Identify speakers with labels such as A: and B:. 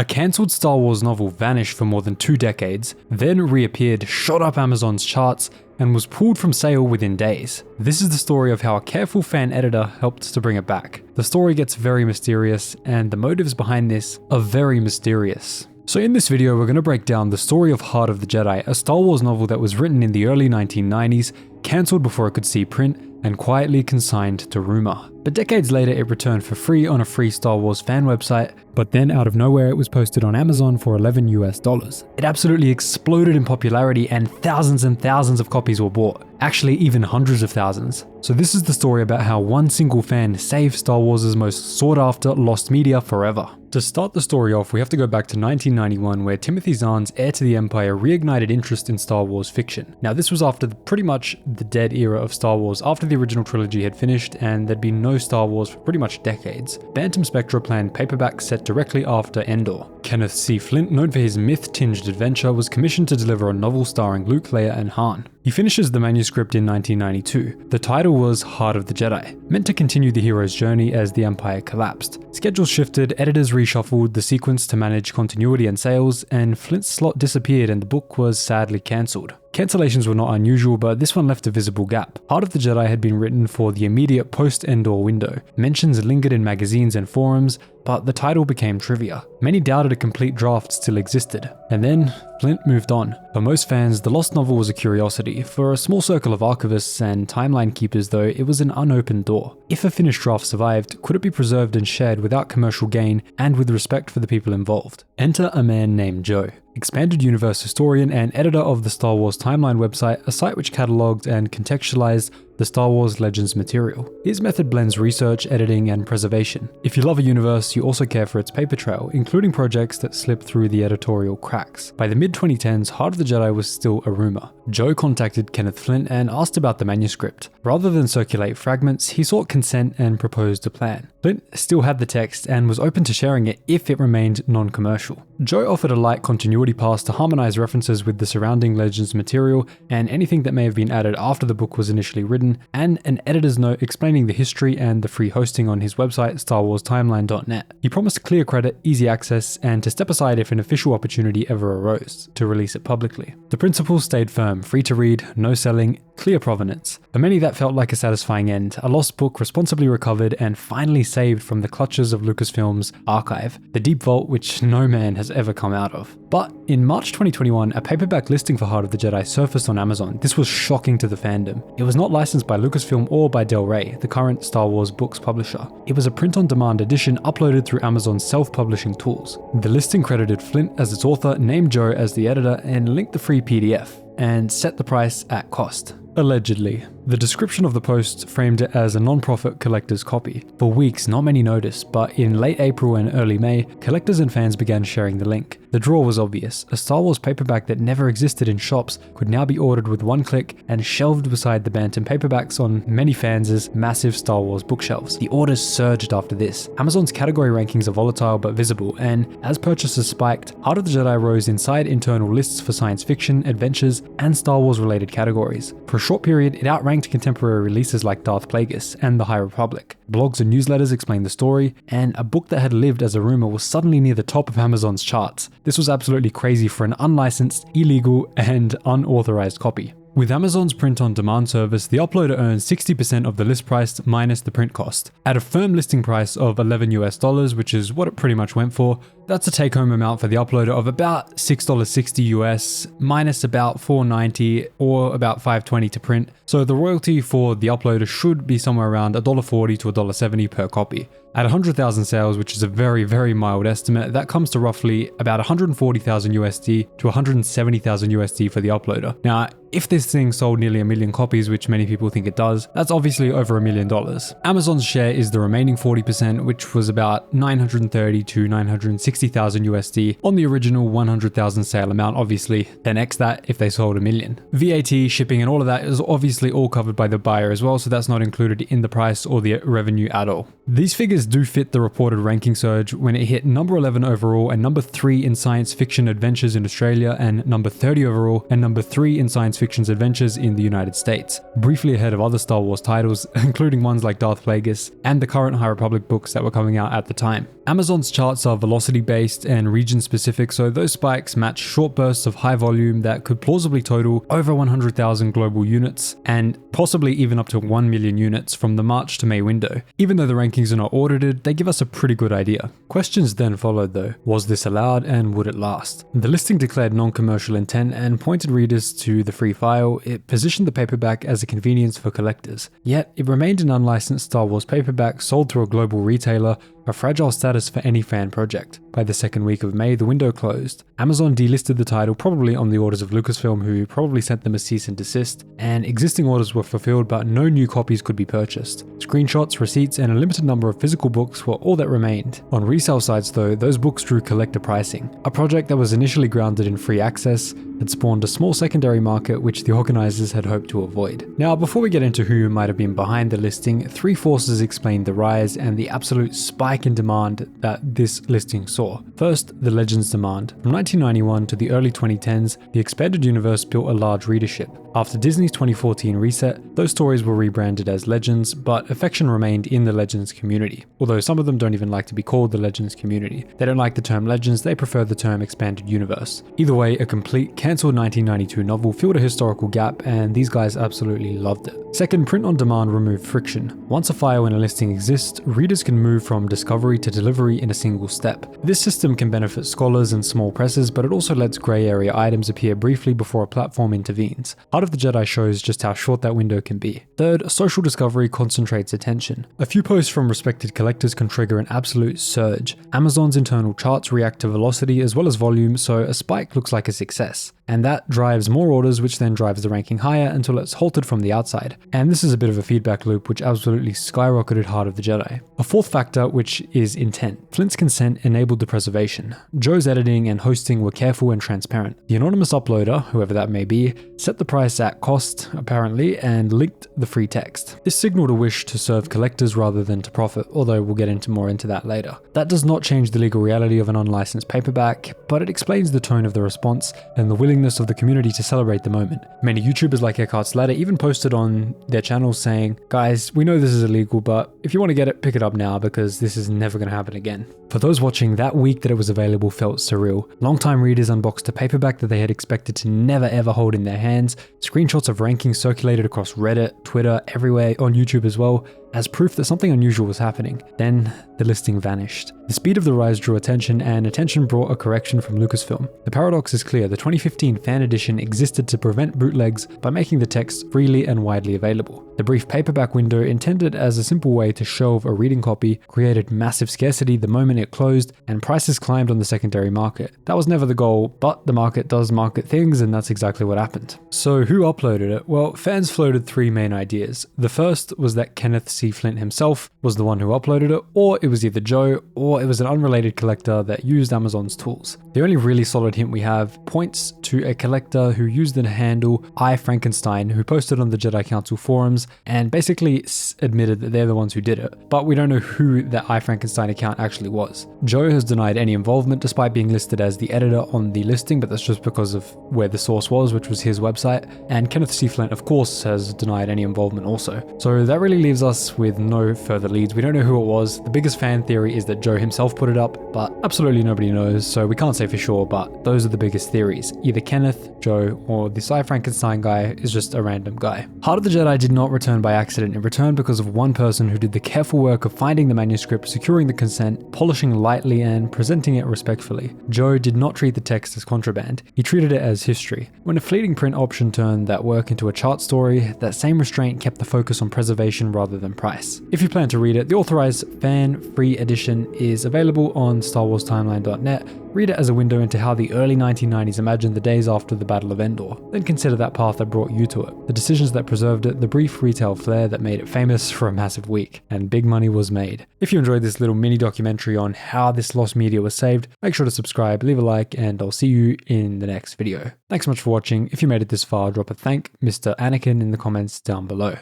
A: A cancelled Star Wars novel vanished for more than 2 decades, then reappeared, shot up Amazon's charts, and was pulled from sale within days. This is the story of how a careful fan editor helped to bring it back. The story gets very mysterious, and the motives behind this are very mysterious. So in this video, we're going to break down the story of Heart of the Jedi, a Star Wars novel that was written in the early 1990s, cancelled before it could see print, and quietly consigned to rumor. But decades later, it returned for free on a free Star Wars fan website, but then out of nowhere, it was posted on Amazon for $11 US. It absolutely exploded in popularity, and thousands of copies were bought. Actually, even hundreds of thousands. So this is the story about how one single fan saved Star Wars' most sought after lost media forever. To start the story off, we have to go back to 1991, where Timothy Zahn's Heir to the Empire reignited interest in Star Wars fiction. Now, this was after pretty much the dead era of Star Wars, after the original trilogy had finished and there'd been no Star Wars for pretty much decades. Bantam Spectra planned paperbacks set directly after Endor. Kenneth C. Flint, known for his myth-tinged adventure, was commissioned to deliver a novel starring Luke, Leia, and Han. He finishes the manuscript in 1992. The title was Heart of the Jedi, meant to continue the hero's journey as the Empire collapsed. Schedules shifted, editors reshuffled the sequence to manage continuity and sales, and Flint's slot disappeared and the book was sadly cancelled. Cancellations were not unusual, but this one left a visible gap. Heart of the Jedi had been written for the immediate post-Endor window. Mentions lingered in magazines and forums, but the title became trivia. Many doubted a complete draft still existed. And then, Flint moved on. For most fans, the lost novel was a curiosity. For a small circle of archivists and timeline keepers, though, it was an unopened door. If a finished draft survived, could it be preserved and shared without commercial gain and with respect for the people involved? Enter a man named Joe. Expanded Universe historian and editor of the Star Wars Timeline website, a site which catalogued and contextualized the Star Wars Legends material. His method blends research, editing, and preservation. If you love a universe, you also care for its paper trail, including projects that slip through the editorial cracks. By the mid-2010s, Heart of the Jedi was still a rumor. Joe contacted Kenneth Flint and asked about the manuscript. Rather than circulate fragments, he sought consent and proposed a plan. Flint still had the text and was open to sharing it if it remained non-commercial. Joe offered a light continuity pass to harmonize references with the surrounding Legends material and anything that may have been added after the book was initially written, and an editor's note explaining the history and the free hosting on his website, StarWarsTimeline.net. He promised clear credit, easy access, and to step aside if an official opportunity ever arose to release it publicly. The principles stayed firm: free to read, no selling, clear provenance. For many, that felt like a satisfying end, a lost book responsibly recovered and finally saved from the clutches of Lucasfilm's archive, the deep vault which no man has ever come out of. But in March 2021, a paperback listing for Heart of the Jedi surfaced on Amazon. This was shocking to the fandom. It was not licensed by Lucasfilm or by Del Rey, the current Star Wars books publisher. It was a print-on-demand edition uploaded through Amazon's self-publishing tools. The listing credited Flint as its author, named Joe as the editor, and linked the free PDF, and set the price at cost. Allegedly. The description of the post framed it as a non-profit collector's copy. For weeks, not many noticed, but in late April and early May, collectors and fans began sharing the link. The draw was obvious. A Star Wars paperback that never existed in shops could now be ordered with one click and shelved beside the Bantam paperbacks on many fans' massive Star Wars bookshelves. The orders surged after this. Amazon's category rankings are volatile but visible, and as purchases spiked, Heart of the Jedi rose inside internal lists for science fiction, adventures, and Star Wars related categories. For a short period, it outranked contemporary releases like Darth Plagueis and The High Republic. Blogs and newsletters explained the story, and a book that had lived as a rumor was suddenly near the top of Amazon's charts. This was absolutely crazy for an unlicensed, illegal, and unauthorized copy. With Amazon's print-on-demand service, the uploader earns 60% of the list price minus the print cost. At a firm listing price of $11 US, which is what it pretty much went for, that's a take-home amount for the uploader of about $6.60 US, minus about $4.90 or about $5.20 to print. So the royalty for the uploader should be somewhere around $1.40 to $1.70 per copy. At 100,000 sales, which is a very mild estimate, that comes to roughly about 140,000 USD to 170,000 USD for the uploader. Now, if this thing sold nearly 1 million copies, which many people think it does, that's obviously over $1 million. Amazon's share is the remaining 40%, which was about 930 to 960,000 USD on the original 100,000 sale amount, obviously 10x that if they sold 1 million. VAT, shipping, and all of that is obviously all covered by the buyer as well, so that's not included in the price or the revenue at all. These figures do fit the reported ranking surge when it hit number 11 overall and number 3 in science fiction adventures in Australia and number 30 overall and number 3 in science fiction adventures in the United States, briefly ahead of other Star Wars titles, including ones like Darth Plagueis and the current High Republic books that were coming out at the time. Amazon's charts are velocity based and region specific, so those spikes match short bursts of high volume that could plausibly total over 100,000 global units and possibly even up to 1 million units from the March to May window. Even though the rankings are not audited, they give us a pretty good idea. Questions then followed though. Was this allowed and would it last? The listing declared non-commercial intent and pointed readers to the free file. It positioned the paperback as a convenience for collectors. Yet, it remained an unlicensed Star Wars paperback sold through a global retailer, a fragile status for any fan project. By the second week of May, the window closed. Amazon delisted the title, probably on the orders of Lucasfilm, who probably sent them a cease and desist, and existing orders were fulfilled but no new copies could be purchased. Screenshots, receipts, and a limited number of physical books were all that remained. On resale sites though, those books drew collector pricing. A project that was initially grounded in free access had spawned a small secondary market which the organizers had hoped to avoid. Now, before we get into who might have been behind the listing, three forces explained the rise and the absolute spike in demand that this listing saw. First, the Legends demand. From 1991 to the early 2010s, the expanded universe built a large readership. After Disney's 2014 reset, those stories were rebranded as Legends, but affection remained in the Legends community. Although some of them don't even like to be called the Legends community. They don't like the term Legends, they prefer the term expanded universe. Either way, a complete, cancelled 1992 novel filled a historical gap, and these guys absolutely loved it. Second, print on demand removed friction. Once a file and a listing exists, readers can move from discovery to delivery in a single step. This system can benefit scholars and small presses, but it also lets grey area items appear briefly before a platform intervenes. Heart of the Jedi shows just how short that window can be. Third, social discovery concentrates attention. A few posts from respected collectors can trigger an absolute surge. Amazon's internal charts react to velocity as well as volume, so a spike looks like a success. And that drives more orders, which then drives the ranking higher until it's halted from the outside. And this is a bit of a feedback loop which absolutely skyrocketed Heart of the Jedi. A fourth factor, which is intent. Flint's consent enabled the preservation. Joe's editing and hosting were careful and transparent. The anonymous uploader, whoever that may be, set the price at cost, apparently, and linked the free text. This signaled a wish to serve collectors rather than to profit, although we'll get more into that later. That does not change the legal reality of an unlicensed paperback, but it explains the tone of the response and the willingness of the community to celebrate the moment. Many YouTubers like Eckhart's Ladder even posted on their channels saying, "Guys, we know this is illegal, but if you want to get it, pick it up now because this is never going to happen again." For those watching, that week that it was available felt surreal. Longtime readers unboxed a paperback that they had expected to never ever hold in their hands. Screenshots of rankings circulated across Reddit, Twitter, everywhere, on YouTube as well, as proof that something unusual was happening. Then, the listing vanished. The speed of the rise drew attention, and attention brought a correction from Lucasfilm. The paradox is clear. The 2015 fan edition existed to prevent bootlegs by making the text freely and widely available. The brief paperback window, intended as a simple way to shelve a reading copy, created massive scarcity the moment it closed, and prices climbed on the secondary market. That was never the goal, but the market does market things, and that's exactly what happened. So who uploaded it? Well, fans floated three main ideas. The first was that Kenneth C. Flint himself was the one who uploaded it, or it was either Joe, or it was an unrelated collector that used Amazon's tools. The only really solid hint we have points to a collector who used the handle iFrankenstein, who posted on the Jedi Council forums and basically admitted that they're the ones who did it, but we don't know who that iFrankenstein account actually was. Joe has denied any involvement despite being listed as the editor on the listing, but that's just because of where the source was, which was his website, and Kenneth C. Flint, of course, has denied any involvement also. So that really leaves us with no further leads. We don't know who it was. The biggest fan theory is that Joe himself put it up, but absolutely nobody knows, so we can't say for sure, but those are the biggest theories. Either Kenneth, Joe, or this iFrankenstein guy is just a random guy. Heart of the Jedi did not return by accident. It returned because of one person who did the careful work of finding the manuscript, securing the consent, polishing lightly, and presenting it respectfully. Joe did not treat the text as contraband. He treated it as history. When a fleeting print option turned that work into a chart story, that same restraint kept the focus on preservation rather than price. If you plan to read it, the authorized fan-free edition is available on StarWarsTimeline.net. Read it as a window into how the early 1990s imagined the days after the Battle of Endor. Then consider that path that brought you to it, the decisions that preserved it, the brief retail flair that made it famous for a massive week, and big money was made. If you enjoyed this little mini documentary on how this lost media was saved, make sure to subscribe, leave a like, and I'll see you in the next video. Thanks so much for watching. If you made it this far, drop a thank Mr. Anakin in the comments down below.